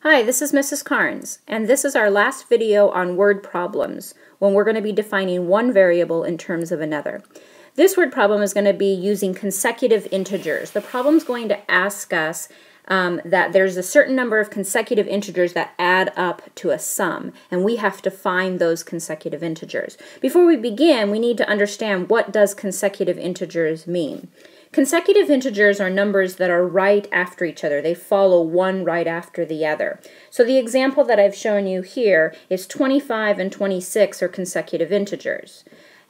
Hi, this is Mrs. Carnes, and this is our last video on word problems when we're going to be defining one variable in terms of another. This word problem is going to be using consecutive integers. The problem's going to ask us that there's a certain number of consecutive integers that add up to a sum, and we have to find those consecutive integers. Before we begin, we need to understand what does consecutive integers mean. Consecutive integers are numbers that are right after each other. They follow one right after the other. So the example that I've shown you here is 25 and 26 are consecutive integers.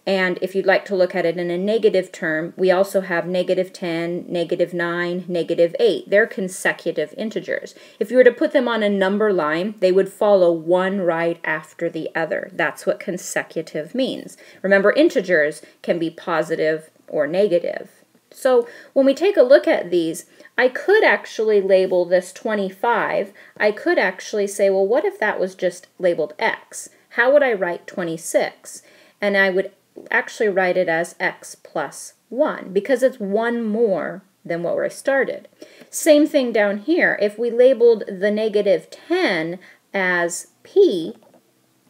And if you'd like to look at it in a negative term, we also have -10, -9, -8. They're consecutive integers. If you were to put them on a number line, they would follow one right after the other. That's what consecutive means. Remember, integers can be positive or negative. So when we take a look at these, I could actually label this 25. I could actually say, well, what if that was just labeled x? How would I write 26? And I would actually write it as x plus 1 because it's one more than where I started. Same thing down here. If we labeled the -10 as p,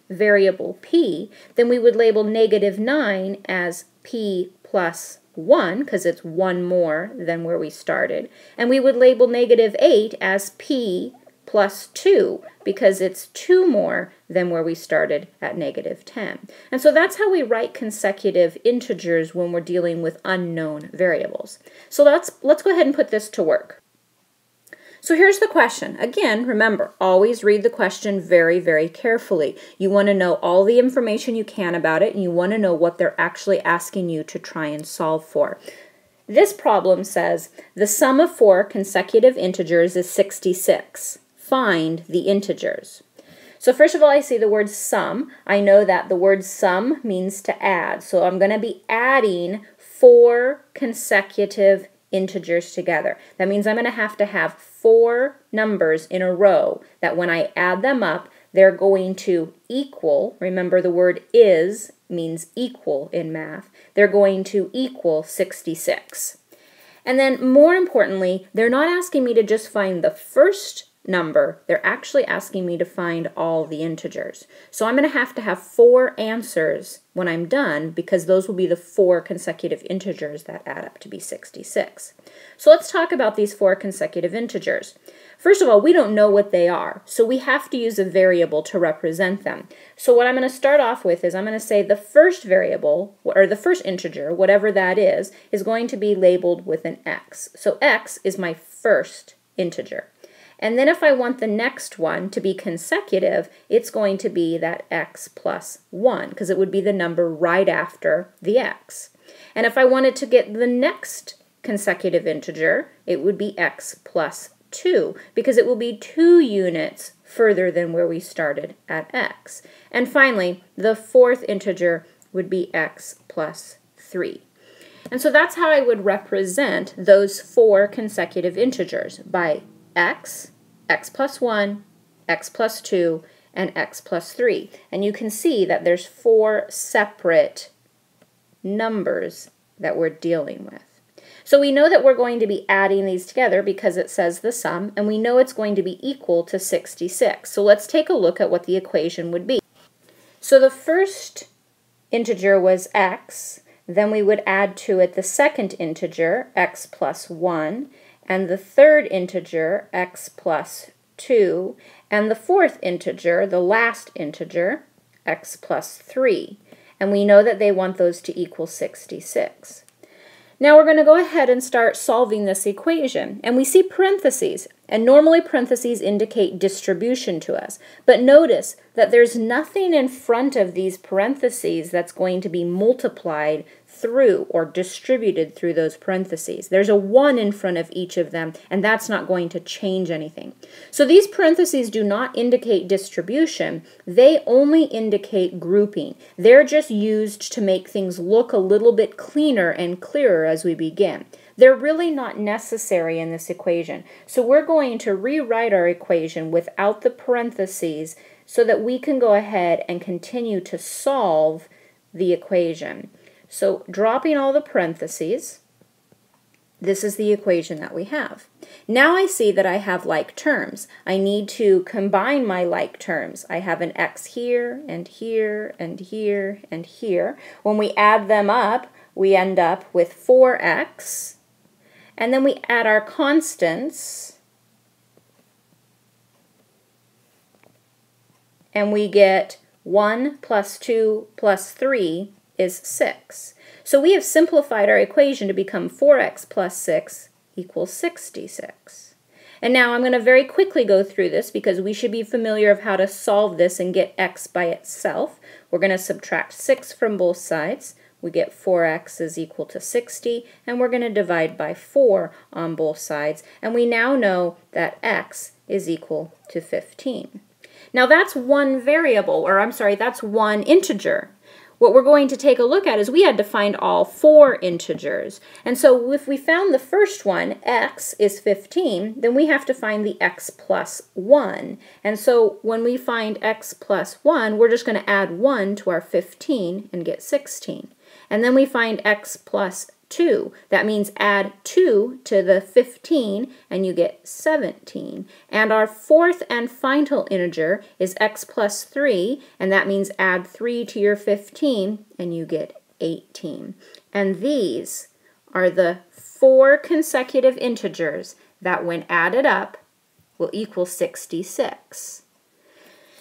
variable p, then we would label -9 as p plus 1 because it's one more than where we started. And we would label -8 as p plus 2 because it's 2 more than where we started at -10. And so that's how we write consecutive integers when we're dealing with unknown variables. So let's go ahead and put this to work. So here's the question. Again, remember, always read the question very, very carefully. You want to know all the information you can about it, and you want to know what they're actually asking you to try and solve for. This problem says, the sum of 4 consecutive integers is 66. Find the integers. So first of all, I see the word sum. I know that the word sum means to add. So I'm going to be adding 4 consecutive integers together. That means I'm going to have 4 numbers in a row that when I add them up, they're going to equal, remember the word is means equal in math, they're going to equal 66. And then more importantly, they're not asking me to just find the first number, they're actually asking me to find all the integers. So I'm going to have 4 answers when I'm done because those will be the 4 consecutive integers that add up to be 66. So let's talk about these 4 consecutive integers. First of all, we don't know what they are, so we have to use a variable to represent them. So what I'm going to start off with is I'm going to say the first variable, or the first integer, whatever that is going to be labeled with an x. So x is my first integer. And then if I want the next one to be consecutive, it's going to be that x plus 1, because it would be the number right after the x. And if I wanted to get the next consecutive integer, it would be x plus 2, because it will be 2 units further than where we started at x. And finally, the fourth integer would be x plus 3. And so that's how I would represent those 4 consecutive integers, by x, x plus 1, x plus 2, and x plus 3. And you can see that there's 4 separate numbers that we're dealing with. So we know that we're going to be adding these together because it says the sum, and we know it's going to be equal to 66. So let's take a look at what the equation would be. So the first integer was x, then we would add to it the second integer, x plus 1, and the third integer, x plus 2, and the fourth integer, the last integer, x plus 3. And we know that they want those to equal 66. Now we're going to go ahead and start solving this equation. And we see parentheses. And normally parentheses indicate distribution to us. But notice that there's nothing in front of these parentheses that's going to be multiplied through or distributed through those parentheses. There's a 1 in front of each of them, and that's not going to change anything. So these parentheses do not indicate distribution. They only indicate grouping. They're just used to make things look a little bit cleaner and clearer as we begin. They're really not necessary in this equation. So we're going to rewrite our equation without the parentheses so that we can go ahead and continue to solve the equation. So dropping all the parentheses, This is the equation that we have. Now I see that I have like terms. I need to combine my like terms. I have an x here, and here, and here, and here. When we add them up, we end up with 4x. And then we add our constants, and we get 1 plus 2 plus 3 is 6. So we have simplified our equation to become 4x plus 6 equals 66. And now I'm going to very quickly go through this because we should be familiar of how to solve this and get x by itself. We're going to subtract 6 from both sides. We get 4x is equal to 60, and we're going to divide by 4 on both sides. And we now know that x is equal to 15. Now that's one variable, or I'm sorry, that's one integer. What we're going to take a look at is we had to find all 4 integers. And so if we found the first one, x is 15, then we have to find the x plus 1. And so when we find x plus 1, we're just going to add 1 to our 15 and get 16. And then we find x plus 2. That means add 2 to the 15 and you get 17. And our fourth and final integer is x plus 3, and that means add 3 to your 15 and you get 18. And these are the 4 consecutive integers that when added up will equal 66.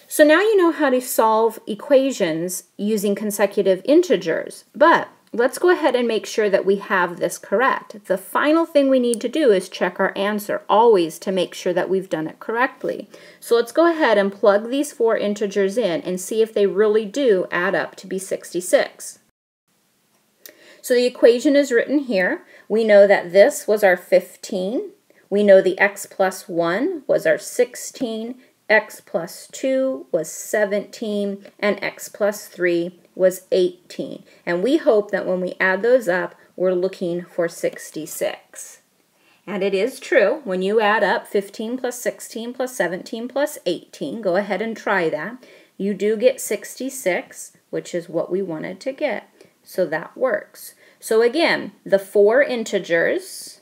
So now you know how to solve equations using consecutive integers, but let's go ahead and make sure that we have this correct. The final thing we need to do is check our answer, always to make sure that we've done it correctly. So let's go ahead and plug these 4 integers in and see if they really do add up to be 66. So the equation is written here. We know that this was our 15. We know the x plus 1 was our 16. X plus 2 was 17, and x plus 3 was 18. And we hope that when we add those up, we're looking for 66. And it is true, when you add up 15 plus 16 plus 17 plus 18, go ahead and try that, you do get 66, which is what we wanted to get. So that works. So again, the 4 integers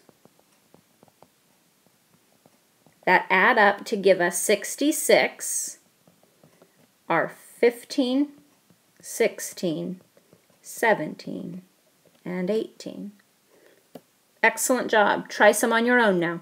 that add up to give us 66 are 15, 16, 17, and 18. Excellent job. Try some on your own now.